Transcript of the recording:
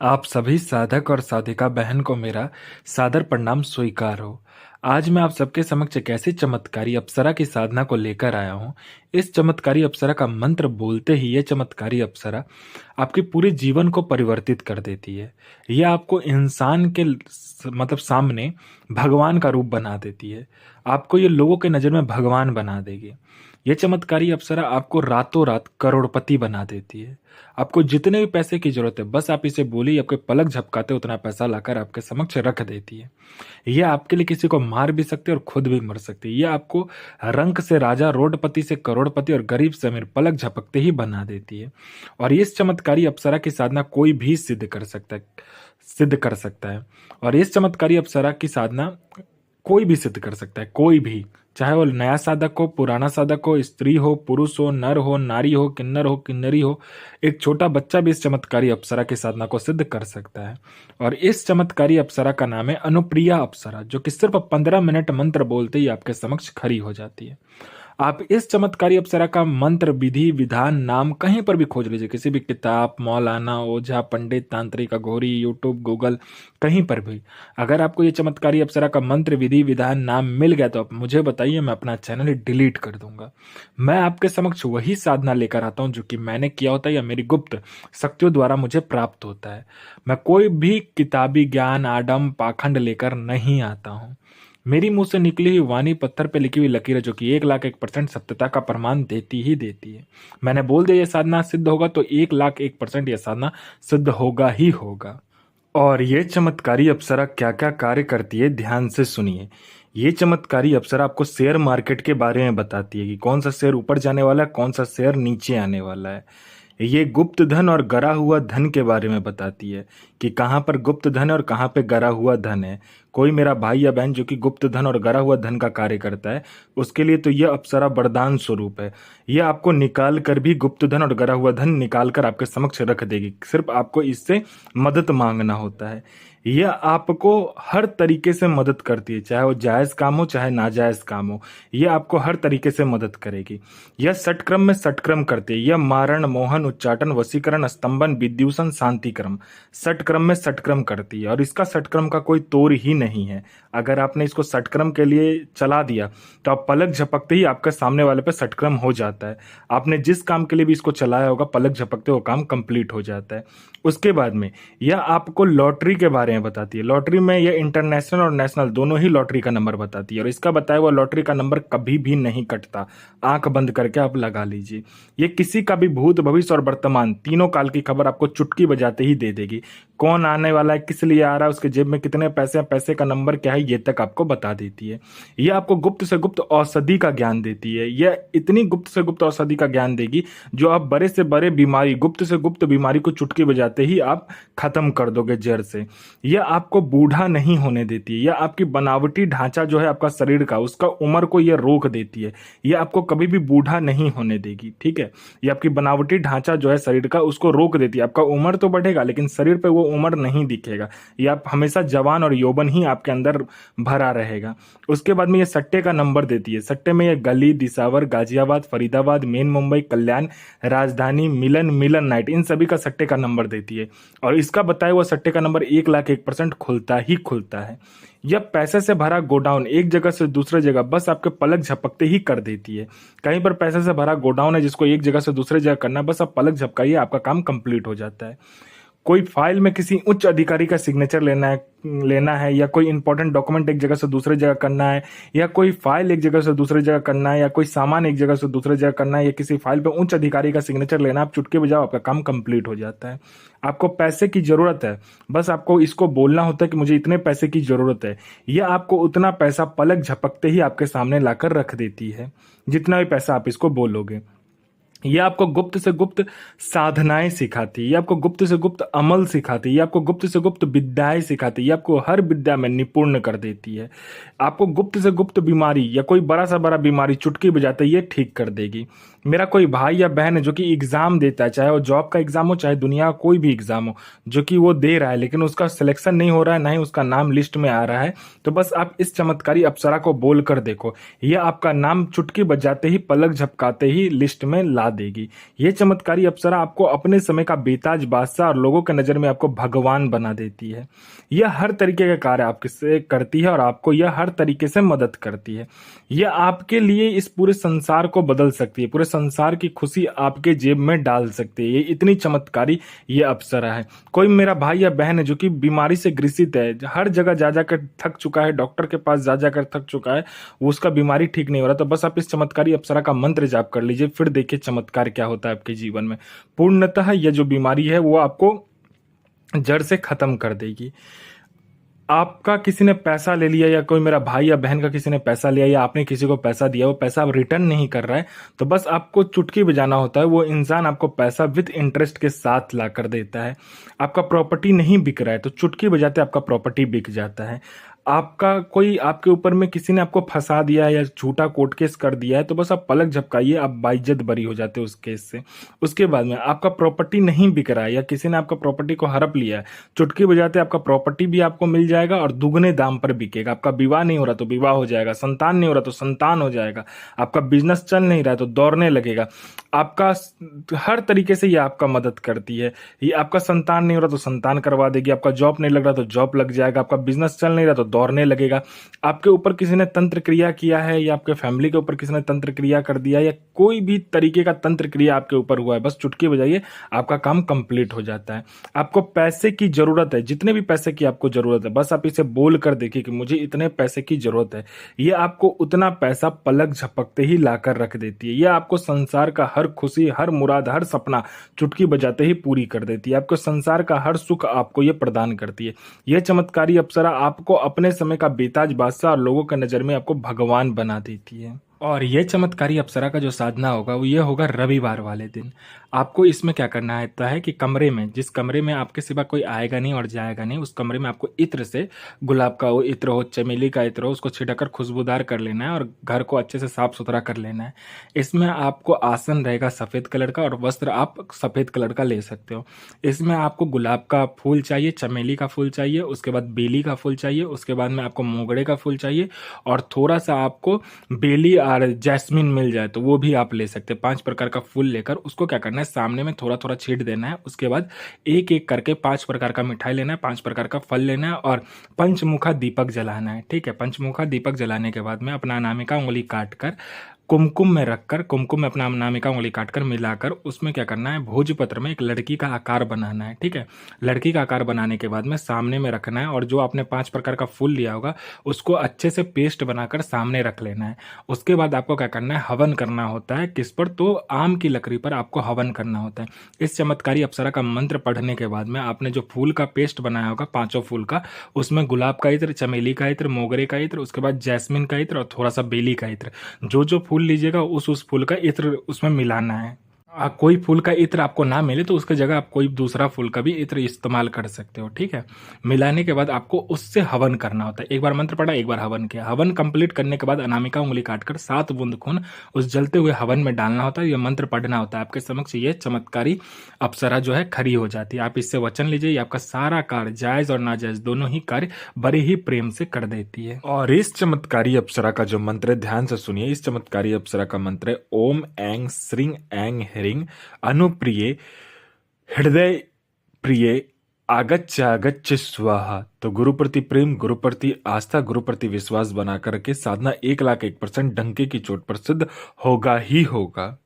आप सभी साधक और साधिका बहन को मेरा सादर प्रणाम स्वीकार हो। आज मैं आप सबके समक्ष एक ऐसी चमत्कारी अप्सरा की साधना को लेकर आया हूँ। इस चमत्कारी अप्सरा का मंत्र बोलते ही ये चमत्कारी अप्सरा आपके पूरे जीवन को परिवर्तित कर देती है। ये आपको इंसान के मतलब सामने भगवान का रूप बना देती है। आपको ये लोगों के नज़र में भगवान बना देगी। ये चमत्कारी अप्सरा आपको रातों रात करोड़पति बना देती है। आपको जितने भी पैसे की ज़रूरत है, बस आप इसे बोलिए, आपके पलक झपकाते उतना पैसा लाकर आपके समक्ष रख देती है। ये आपके लिए किसी को मार भी सकती है और खुद भी मर सकती है। ये आपको रंक से राजा, रोडपति से करोड़पति और गरीब से अमीर पलक झपकते ही बना देती है। और इस चमत्कारी अप्सरा की साधना कोई भी सिद्ध कर सकता है। और इस चमत्कारी अप्सरा की साधना कोई भी सिद्ध कर सकता है, कोई भी। चाहे वो नया साधक हो, पुराना साधक हो, स्त्री हो, पुरुष हो, नर हो, नारी हो, किन्नर हो, किन्नरी हो, एक छोटा बच्चा भी इस चमत्कारी अप्सरा की साधना को सिद्ध कर सकता है। और इस चमत्कारी अप्सरा का नाम है अनुप्रिया अप्सरा, जो कि सिर्फ 15 मिनट मंत्र बोलते ही आपके समक्ष खड़ी हो जाती है। आप इस चमत्कारी अप्सरा का मंत्र, विधि, विधान, नाम कहीं पर भी खोज लीजिए, किसी भी किताब, मौलाना, ओझा, पंडित, तांत्रिक, अघोरी, यूट्यूब, गूगल, कहीं पर भी। अगर आपको ये चमत्कारी अप्सरा का मंत्र, विधि, विधान, नाम मिल गया तो आप मुझे बताइए, मैं अपना चैनल डिलीट कर दूंगा। मैं आपके समक्ष वही साधना लेकर आता हूँ जो कि मैंने किया होता है या मेरी गुप्त शक्तियों द्वारा मुझे प्राप्त होता है। मैं कोई भी किताबी ज्ञान, आडम, पाखंड लेकर नहीं आता हूँ। मेरी मुंह से निकली हुई वाणी पत्थर पे लिखी हुई लकीर है, जो कि 1,01% सत्यता का प्रमाण देती ही देती है। मैंने बोल दिया ये साधना सिद्ध होगा तो 1,01% यह साधना सिद्ध होगा ही होगा। और ये चमत्कारी अप्सरा क्या क्या कार्य करती है, ध्यान से सुनिए। ये चमत्कारी अप्सरा आपको शेयर मार्केट के बारे में बताती है कि कौन सा शेयर ऊपर जाने वाला है, कौन सा शेयर नीचे आने वाला है। ये गुप्त धन और गरा हुआ धन के बारे में बताती है कि कहाँ पर गुप्त धन है और कहाँ पे गरा हुआ धन है। कोई मेरा भाई या बहन जो कि गुप्त धन और गरा हुआ धन का कार्य करता है, उसके लिए तो यह अप्सरा वरदान स्वरूप है। यह आपको निकाल कर भी गुप्त धन और गरा हुआ धन निकाल कर आपके समक्ष रख देगी। सिर्फ आपको इससे मदद मांगना होता है। यह आपको हर तरीके से मदद करती है, चाहे वो जायज़ काम हो चाहे नाजायज़ काम हो। यह आपको हर तरीके से मदद करेगी। यह षटक्रम में षटक्रम करती है। यह मारण, मोहन, उच्चाटन, वशीकरण, स्तंभन, विद्यूषण, शांतिक्रम, षटक्रम में षटक्रम करती है। और इसका षटक्रम का कोई तोड़ ही नहीं है। अगर आपने इसको षटक्रम के लिए चला दिया तो आप पलक झपकते ही आपके सामने वाले पे षटक्रम हो जाता है। आपने जिस काम के लिए भी इसको चलाया होगा, पलक झपकते वो काम कंप्लीट हो जाता है। उसके बाद में यह आपको लॉटरी के बारे में बताती है। लॉटरी में यह इंटरनेशनल और नेशनल दोनों ही लॉटरी का नंबर बताती है। और इसका बताया हुआ लॉटरी का नंबर कभी भी नहीं कटता। आंख बंद करके आप लगा लीजिए। ये किसी का भी भूत, भविष्य और वर्तमान तीनों काल की खबर आपको चुटकी बजाते ही दे देगी। कौन आने वाला है, किस लिए आ रहा है, उसके जेब में कितने पैसे हैं, पैसे का नंबर क्या है, ये तक आपको बता देती है। ये आपको गुप्त से गुप्त औषधि का ज्ञान देती है। यह इतनी गुप्त से गुप्त औषधि का ज्ञान देगी जो आप बड़े से बड़े बीमारी, गुप्त से गुप्त बीमारी को चुटकी बजाते ही आप खत्म कर दोगे जड़ से। यह आपको बूढ़ा नहीं होने देती है। यह आपकी बनावटी ढांचा जो है आपका शरीर का, उसका उम्र को यह रोक देती है। यह आपको कभी भी बूढ़ा नहीं होने देगी, ठीक है। ये आपकी बनावटी ढांचा जो है शरीर का, उसको रोक देती है। आपका उम्र तो बढ़ेगा लेकिन शरीर पे वो उम्र नहीं दिखेगा। ये आप हमेशा जवान और यौवन ही आपके अंदर भरा रहेगा। उसके बाद में ये सट्टे का नंबर देती है। सट्टे में ये गली, दिसावर, गाजियाबाद, फरीदाबाद, मेन मुंबई, कल्याण, राजधानी, मिलन, मिलन नाइट, इन सभी का सट्टे का नंबर देती है। और इसका बताया हुआ सट्टे का नंबर 1,01% खुलता ही खुलता है। यह पैसे से भरा गोडाउन एक जगह से दूसरे जगह बस आपके पलक झपकते ही कर देती है। कहीं पर पैसे से भरा गोडाउन है जिसको एक जगह से दूसरे जगह करना है, बस आप पलक झपकाइए, आपका काम कंप्लीट हो जाता है। कोई फाइल में किसी उच्च अधिकारी का सिग्नेचर लेना है या कोई इंपॉर्टेंट डॉक्यूमेंट एक जगह से दूसरे जगह करना है, या कोई फाइल एक जगह से दूसरे जगह करना है, या कोई सामान एक जगह से दूसरे जगह करना है, या किसी फाइल पे उच्च अधिकारी का सिग्नेचर लेना, आप चुटकी बजाओ, आपका काम कंप्लीट हो जाता है। आपको पैसे की जरूरत है, बस आपको इसको बोलना होता है कि मुझे इतने पैसे की जरूरत है। यह आपको उतना पैसा पलक झपकते ही आपके सामने लाकर रख देती है, जितना भी पैसा आप इसको बोलोगे। ये आपको गुप्त से गुप्त साधनाएं सिखाती है। ये आपको गुप्त से गुप्त अमल सिखाती है। ये आपको गुप्त से गुप्त विद्याएं सिखाती है। ये आपको हर विद्या में निपुण कर देती है। आपको गुप्त से गुप्त बीमारी या कोई बड़ा सा बड़ा बीमारी चुटकी बजाते ये ठीक कर देगी। मेरा कोई भाई या बहन है जो कि एग्जाम देता है, चाहे वो जॉब का एग्जाम हो चाहे दुनिया का कोई भी एग्जाम हो, जो कि वो दे रहा है लेकिन उसका सिलेक्शन नहीं हो रहा है, ना ही उसका नाम लिस्ट में आ रहा है, तो बस आप इस चमत्कारी अप्सरा को बोल कर देखो, ये आपका नाम चुटकी बजाते ही, पलक झपकाते ही लिस्ट में ला देगी। ये चमत्कारी अप्सरा आपको अपने समय का बेताज बादशाह और लोगों के नजर में आपको भगवान बना देती है। यह हर तरीके का कार्य आपके से करती है और आपको यह हर तरीके से मदद करती है। यह आपके लिए इस पूरे संसार को बदल सकती है, पूरे संसार की खुशी आपके जेब में डाल सकती है। ये इतनी चमत्कारी ये अप्सरा है। कोई मेरा भाई या बहन है जो कि बीमारी से ग्रसित है, हर जगह जा जाकर थक चुका है, डॉक्टर के पास जा जाकर थक चुका है, वो उसका बीमारी ठीक नहीं हो रहा, तो बस आप इस चमत्कारी अप्सरा का मंत्र जाप कर लीजिए, फिर देखिए चमत्कार क्या होता है आपके जीवन में। पूर्णतः यह जो बीमारी है वो आपको जड़ से खत्म कर देगी। आपका किसी ने पैसा ले लिया, या कोई मेरा भाई या बहन का किसी ने पैसा लिया, या आपने किसी को पैसा दिया, वो पैसा अब रिटर्न नहीं कर रहा है, तो बस आपको चुटकी बजाना होता है, वो इंसान आपको पैसा विद इंटरेस्ट के साथ ला कर देता है। आपका प्रॉपर्टी नहीं बिक रहा है तो चुटकी बजाते आपका प्रॉपर्टी बिक जाता है। आपका कोई आपके ऊपर में किसी ने आपको फंसा दिया है या झूठा कोर्ट केस कर दिया है, तो बस आप पलक झपकाइए, आप बाइज्जत बरी हो जाते हो उस केस से। उसके बाद में आपका प्रॉपर्टी नहीं बिक रहा है या किसी ने आपका प्रॉपर्टी को हड़प लिया है, चुटकी बजाते आपका प्रॉपर्टी भी आपको मिल जाएगा और दुगने दाम पर बिकेगा। आपका विवाह नहीं हो रहा तो विवाह हो जाएगा, संतान नहीं हो रहा तो संतान हो जाएगा, आपका बिजनेस चल नहीं रहा है तो दौड़ने लगेगा। आपका हर तरीके से ये आपका मदद करती है। ये आपका संतान नहीं हो रहा तो संतान करवा देगी, आपका जॉब नहीं लग रहा तो जॉब लग जाएगा, आपका बिजनेस चल नहीं रहा तो दौड़ने लगेगा। आपके ऊपर किसी ने तंत्र क्रिया किया है या आपके फैमिली के ऊपर किसी ने तंत्र क्रिया कर दिया है, या कोई भी तरीके का तंत्र क्रिया आपके ऊपर हुआ है, बस चुटकी बजाइए आपका काम कंप्लीट हो जाता है। आपको पैसे की जरूरत है, जितने भी पैसे की आपको जरूरत है, बस आप इसे बोल कर देखिए कि मुझे इतने पैसे की जरूरत है, ये आपको उतना पैसा पलक झपकते ही लाकर रख देती है। यह आपको संसार का हर खुशी, हर मुराद, हर सपना चुटकी बजाते ही पूरी कर देती है। आपको संसार का हर सुख आपको ये प्रदान करती है। यह चमत्कारी अप्सरा आपको अपने समय का बेताज बादशाह और लोगों की नजर में आपको भगवान बना देती है। और ये चमत्कारी अप्सरा का जो साधना होगा वो ये होगा रविवार वाले दिन। आपको इसमें क्या करना रहता है कि कमरे में, जिस कमरे में आपके सिवा कोई आएगा नहीं और जाएगा नहीं, उस कमरे में आपको इत्र से, गुलाब का वो इत्र हो, चमेली का इत्र हो, उसको छिड़कर खुशबूदार कर लेना है और घर को अच्छे से साफ सुथरा कर लेना है। इसमें आपको आसन रहेगा सफ़ेद कलर का और वस्त्र आप सफ़ेद कलर का ले सकते हो। इसमें आपको गुलाब का फूल चाहिए, चमेली का फूल चाहिए, उसके बाद बेली का फूल चाहिए, उसके बाद में आपको मोगरे का फूल चाहिए, और थोड़ा सा आपको बेली और जैस्मिन मिल जाए तो वो भी आप ले सकते हैं। 5 प्रकार का फूल लेकर उसको क्या करना है, सामने में थोड़ा थोड़ा छींट देना है। उसके बाद एक एक करके 5 प्रकार का मिठाई लेना है, 5 प्रकार का फल लेना है और पंचमुखा दीपक जलाना है। ठीक है, पंचमुखा दीपक जलाने के बाद में अपना अनामिका उंगली काट कर कुमकुम में रखकर, कुमकुम में अपना अनामिका उंगली काटकर मिलाकर उसमें क्या करना है, भोजपत्र में एक लड़की का आकार बनाना है। ठीक है, लड़की का आकार बनाने के बाद में सामने में रखना है और जो आपने 5 प्रकार का फूल लिया होगा उसको अच्छे से पेस्ट बनाकर सामने रख लेना है। उसके बाद आपको क्या करना है, हवन करना होता है। किस पर? तो आम की लकड़ी पर आपको हवन करना होता है। इस चमत्कारी अप्सरा का मंत्र पढ़ने के बाद में आपने जो फूल का पेस्ट बनाया होगा 5 फूल का, उसमें गुलाब का इत्र, चमेली का इत्र, मोगरे का इत्र, उसके बाद जैस्मिन का इत्र और थोड़ा सा बेली का इत्र, जो फूल लीजिएगा उस फूल का इत्र उसमें मिलाना है। कोई फूल का इत्र आपको ना मिले तो उसकी जगह आप कोई दूसरा फूल का भी इत्र इस्तेमाल कर सकते हो। ठीक है, मिलाने के बाद आपको उससे हवन करना होता है। एक बार मंत्र पढ़ा, एक बार हवन किया। हवन कंप्लीट करने के बाद अनामिका उंगली काटकर 7 बूंद खून उस जलते हुए हवन में डालना होता है। यह मंत्र पढ़ना होता है। आपके समक्ष ये चमत्कारी अप्सरा जो है खड़ी हो जाती है। आप इससे वचन लीजिए, ये आपका सारा कार्य, जायज और नाजायज दोनों ही कार्य बड़े ही प्रेम से कर देती है। और इस चमत्कारी अप्सरा का जो मंत्र है ध्यान से सुनिए। इस चमत्कारी अप्सरा का मंत्र है ओम ऐं श्रीं ऐं ह्रीं अनुप्रिये हृदय प्रिय आगच्च स्वाहा। तो गुरु प्रति प्रेम, गुरु प्रति आस्था, गुरु प्रति विश्वास बना करके साधना 1,01% डंके की चोट पर सिद्ध होगा ही होगा।